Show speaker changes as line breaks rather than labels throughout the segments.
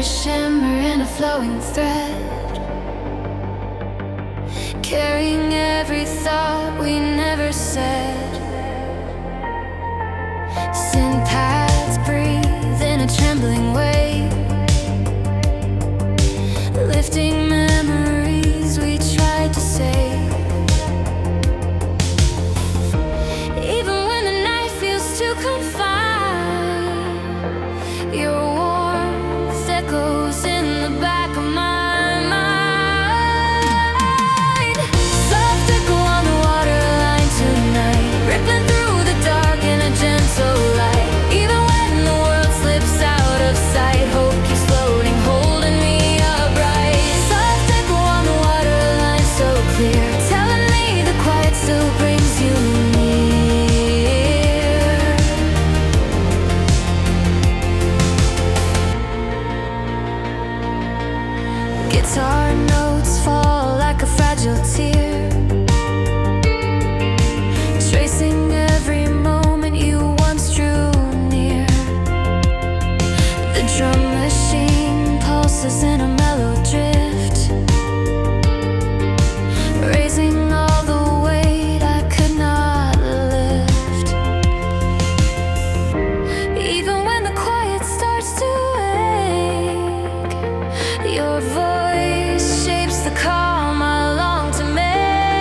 Shimmer in a flowing thread, carrying every thought we never said. Synth paths breathe in a trembling way, lifting memories we tried to save. Even when the night feels too confined, your goes in the back of my mind. Soft echo on the waterline tonight, rippling through the dark in a gentle light. Even when the world slips out of sight, hope keeps floating, holding me upright. Soft echo on the waterline so clear, telling me the quiet still brings you near. Guitar notes fall like a fragile tear, tracing every moment you once drew near. The drum machine pulses in a mellow drift, raising all the weight I could not lift. Even when the quiet starts to ache, your voice shapes the calm I long to make.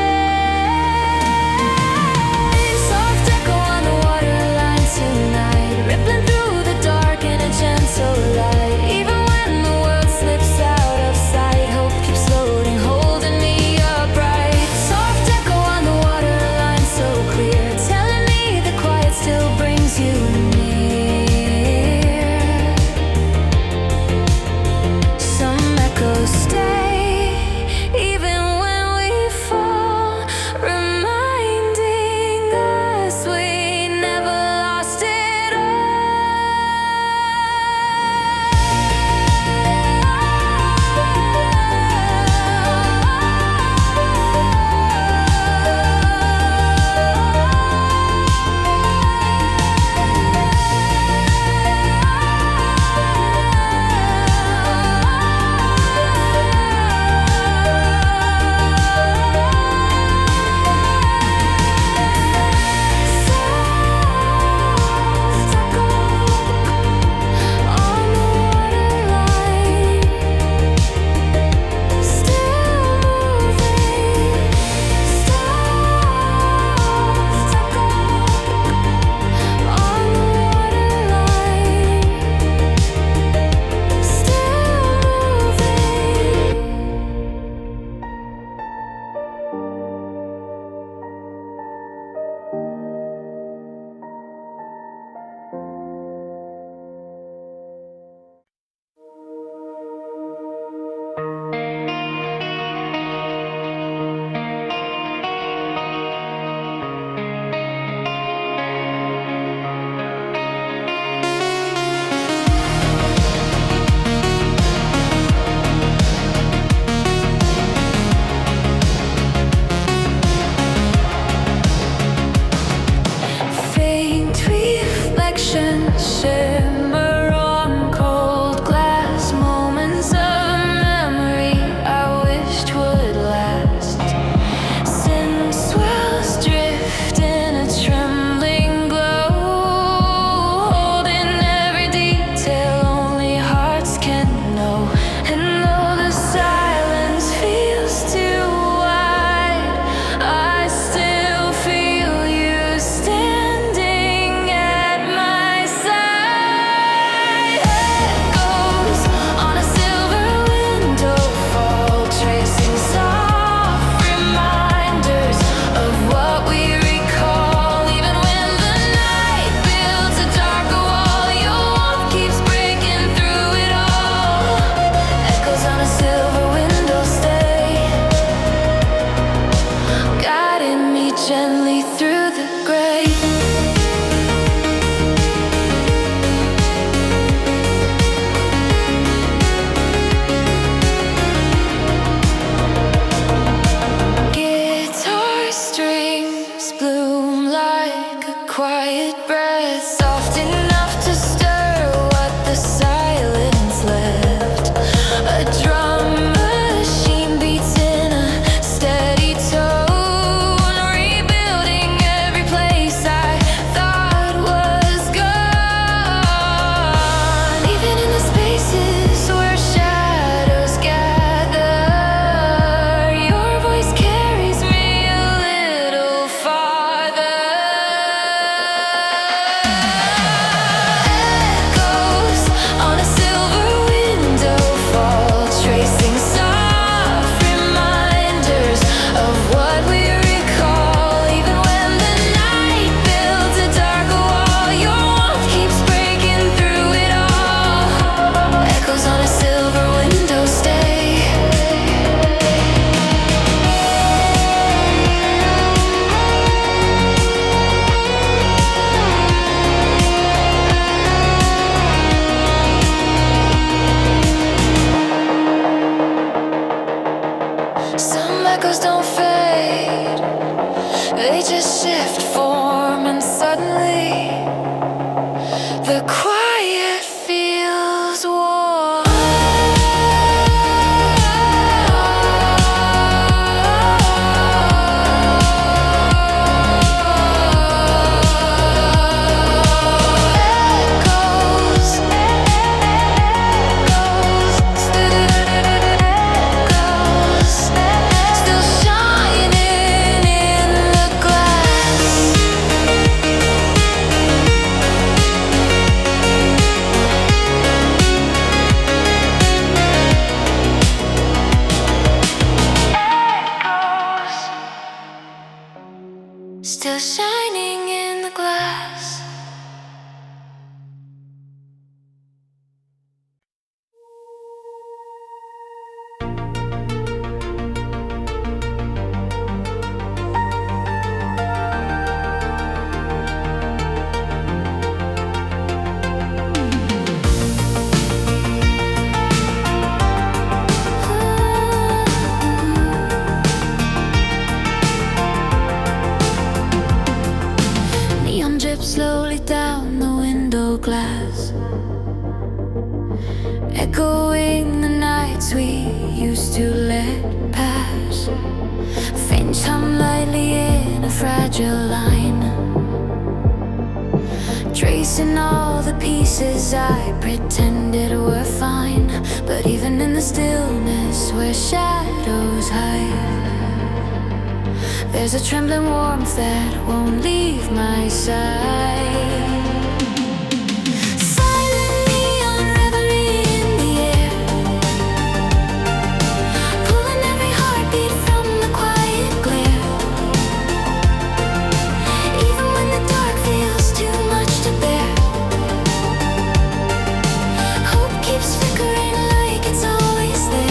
Some echoes don't fade, they just shift form, and suddenly the quiet feels warm. Still shining in the glass. Slowly down the window glass, echoing the nights we used to let pass. Faint hum lightly in a fragile line, tracing all the pieces I pretended were fine. But even in the stillness where shadows hide, there's a trembling warmth that won't leave my side. Silent neon reverie in the air, pulling every heartbeat from the quiet glare. Even when the dark feels too much to bear, hope keeps flickering like it's always there.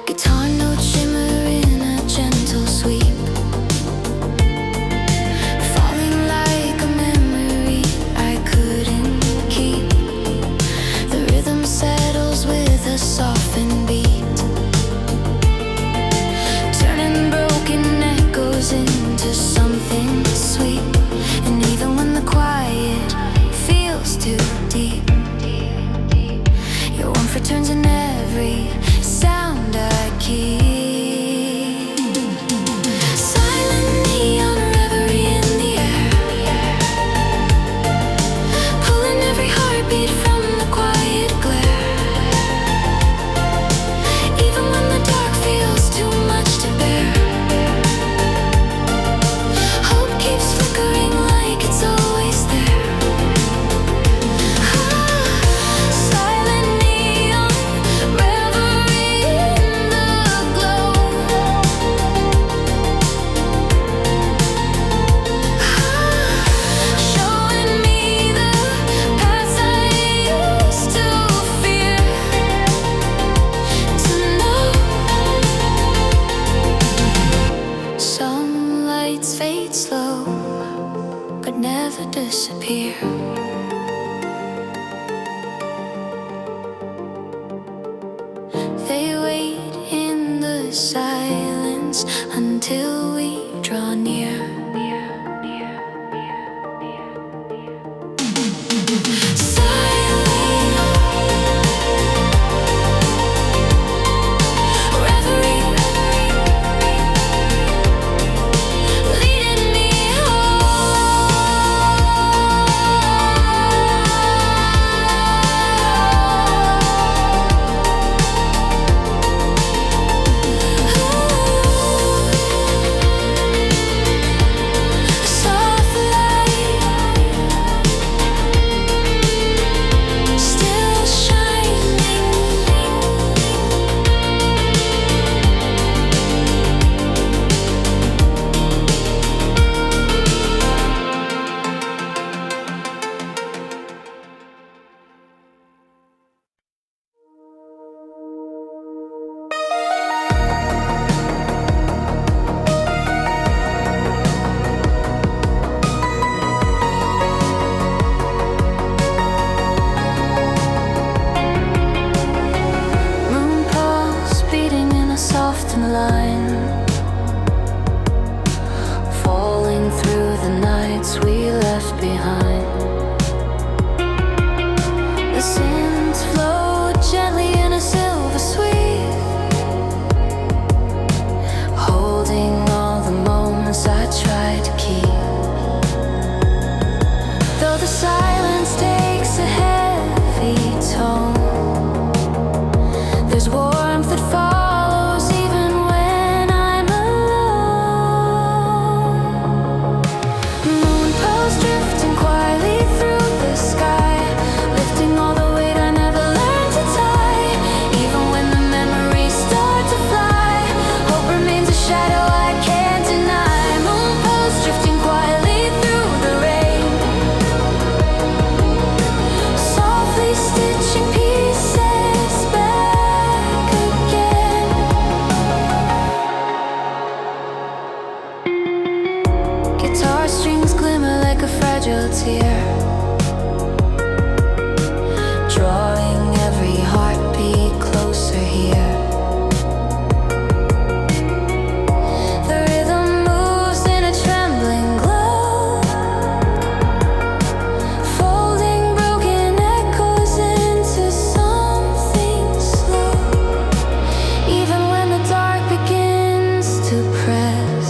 Guitar notes shimmer in a gentle sweep, falling like a memory I couldn't keep. The rhythm settles with a softened beat, turning broken echoes into something sweet. And even when the quiet feels too deep, your warmth returns in every sound I keep. Silent neon reverie in the air, pulling every heartbeat from the quiet glare. Even when the dark feels too much to bear, hope keeps flickering like it's always there. Silent neon reverie in the glow, showing me the paths I used to fear to know. Some lights fade slow, but never disappear. They wait in the silence until we draw near. Reverie, leading me home. nights we left behind. The sands flow gently in a silver sweep, holding all the moments I tried to keep. Though the silence takes a heavy tone, there's warmth that follows even when I'm alone. Moon posts drifting quietly through the sky, lifting all the weight I never learned to tie. Even when the memories start to fly, hope remains a shadow I can't deny. Moon posts drifting quietly through the rain, softly stitching pieces back again. Guitar strings glimmer like a fragile tear, drawing every heartbeat closer here. The rhythm moves in a trembling glow, folding broken echoes into something slow. Even when the dark begins to press,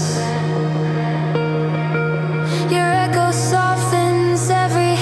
your echo softens every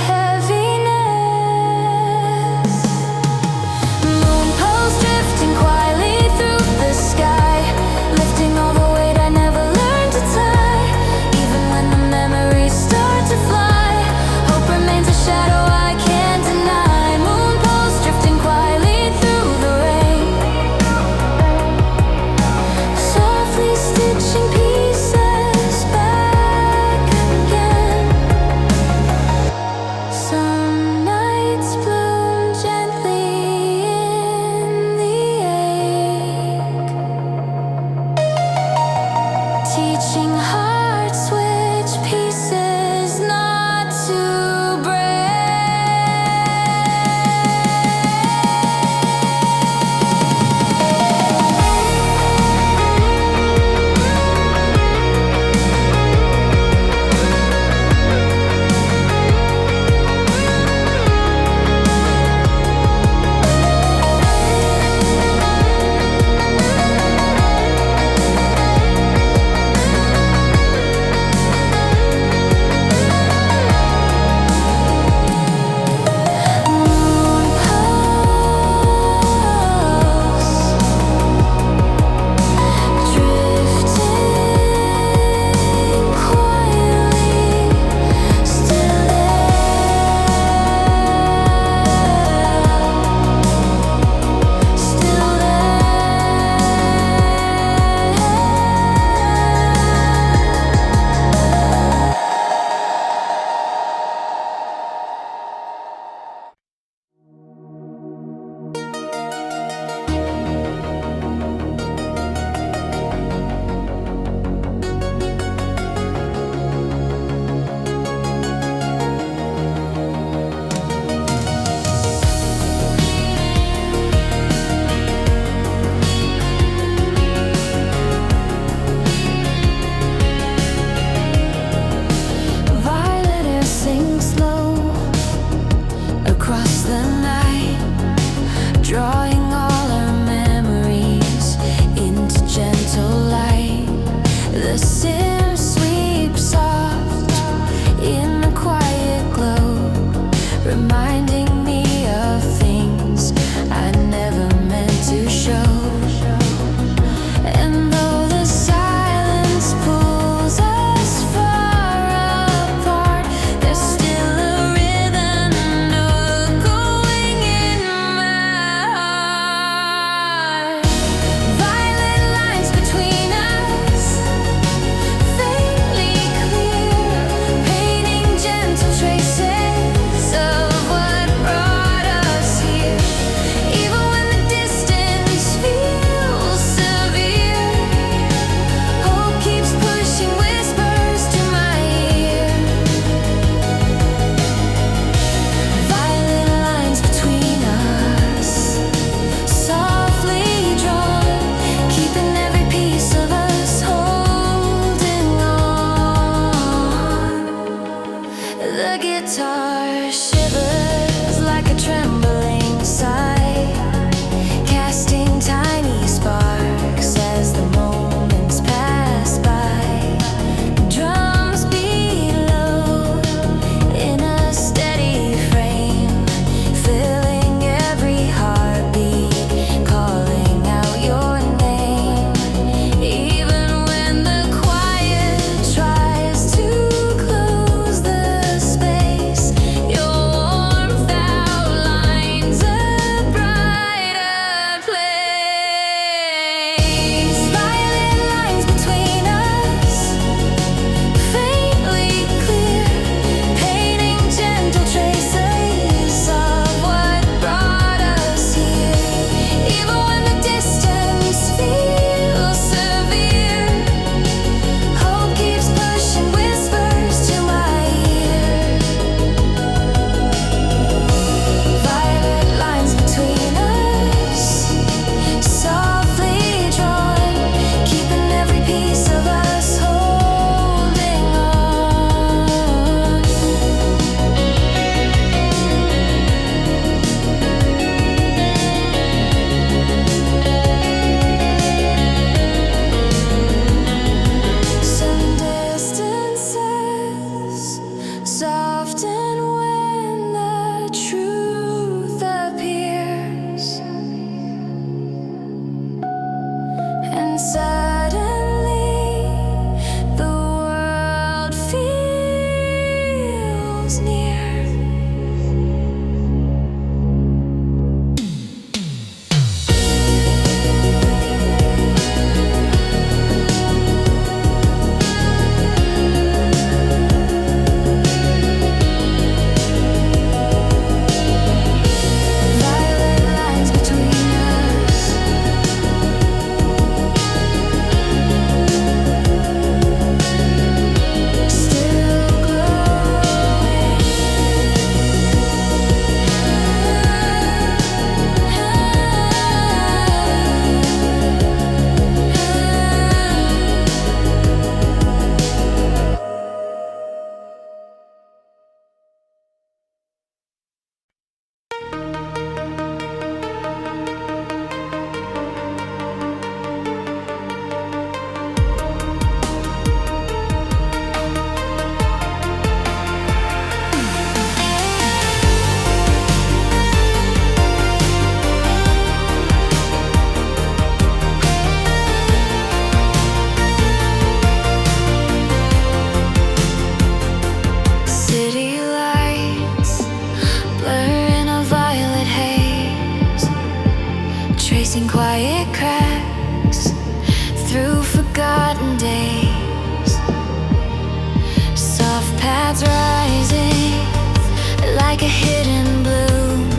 like a hidden bloom,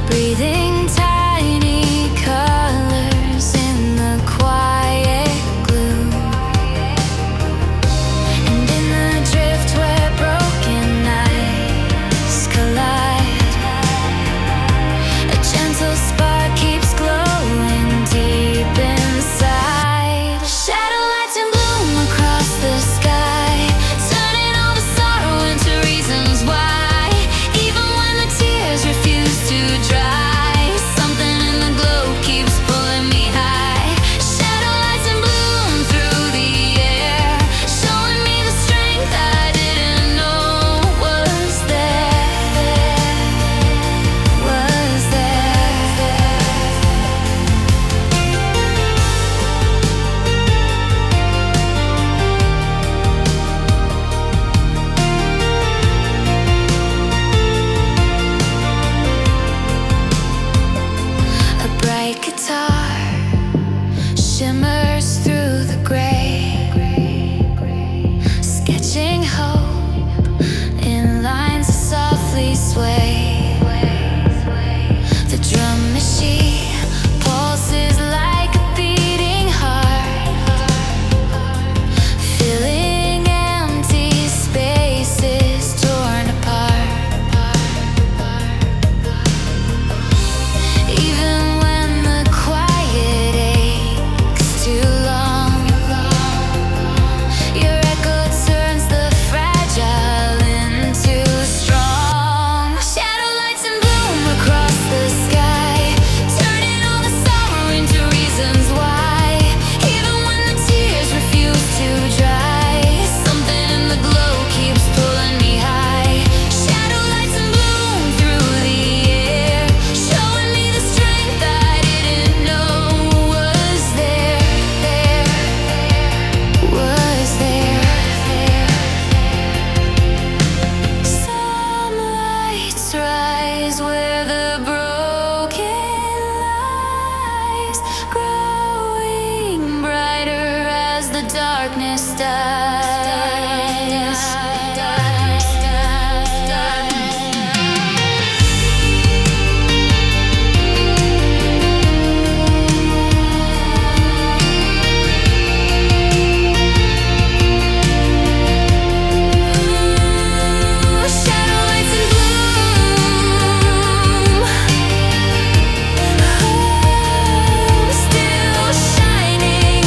breathing tiny colors in the quiet gloom. And in the drift where broken eyes collide, a gentle spark keeps glowing deep inside. Shadow lights in bloom across the sky, turning all the sorrow into reasons why. Even when the tears refuse to dry, something in the glow keeps pulling me high. Shadow lights in bloom through the air, showing me the strength I didn't know was there, was there. A bright guitar shimmers through the gray, sketching hope in lines that softly sway. The drum machine pulses like a beating heart, filling empty spaces torn apart. Even when the quiet aches too long, your echo turns the fragile into strong. Shadow lights in bloom across the sky, turning all the sorrow into reasons why. Even when the tears refuse to dry, something in the glow keeps pulling me high. Shadow lights in bloom through the air, showing me the strength I didn't know was there, was there. Some lights rise where the broken lies, growing brighter as the darkness dies. Shadow lights in bloom, still shining.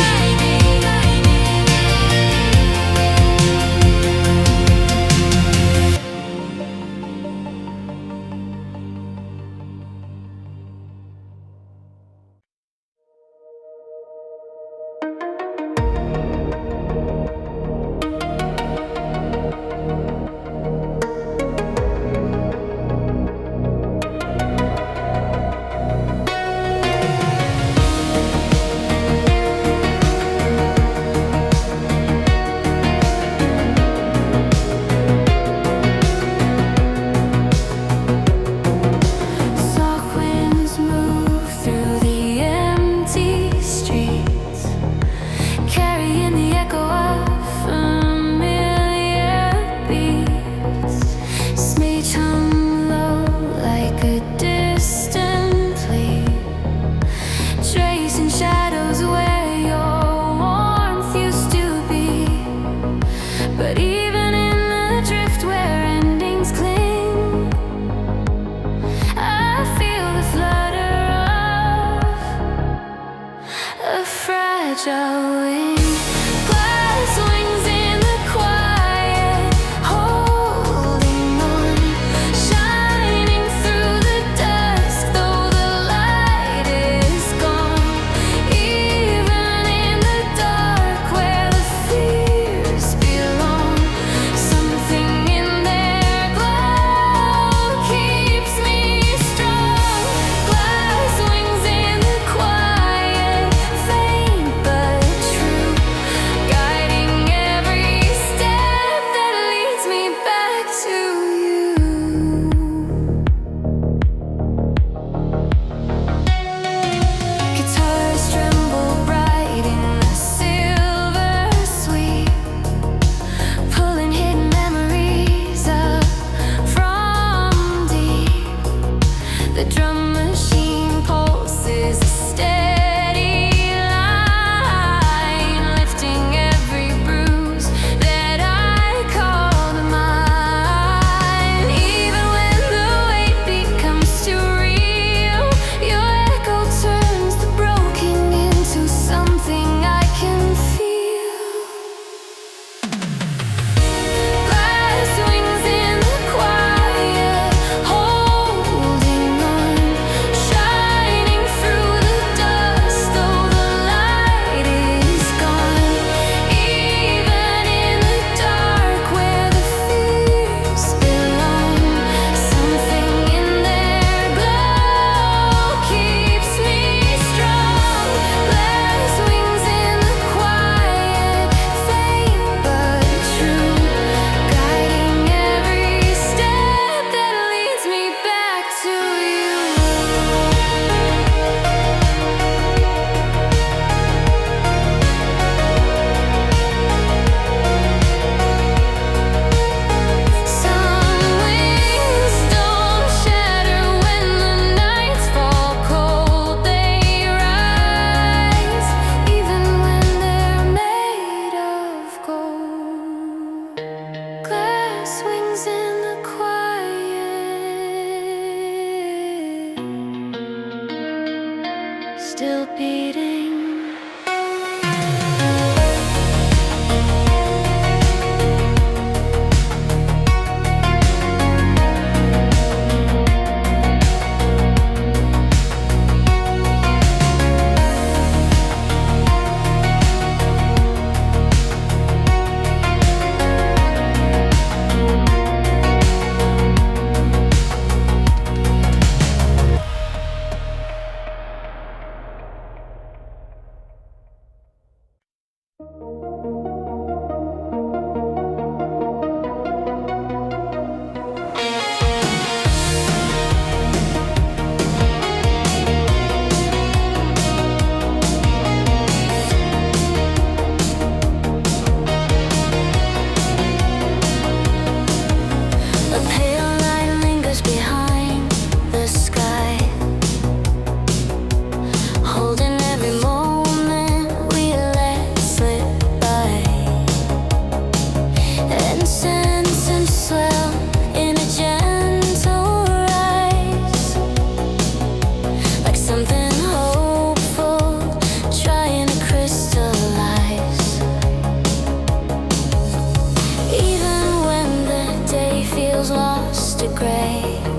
to gray.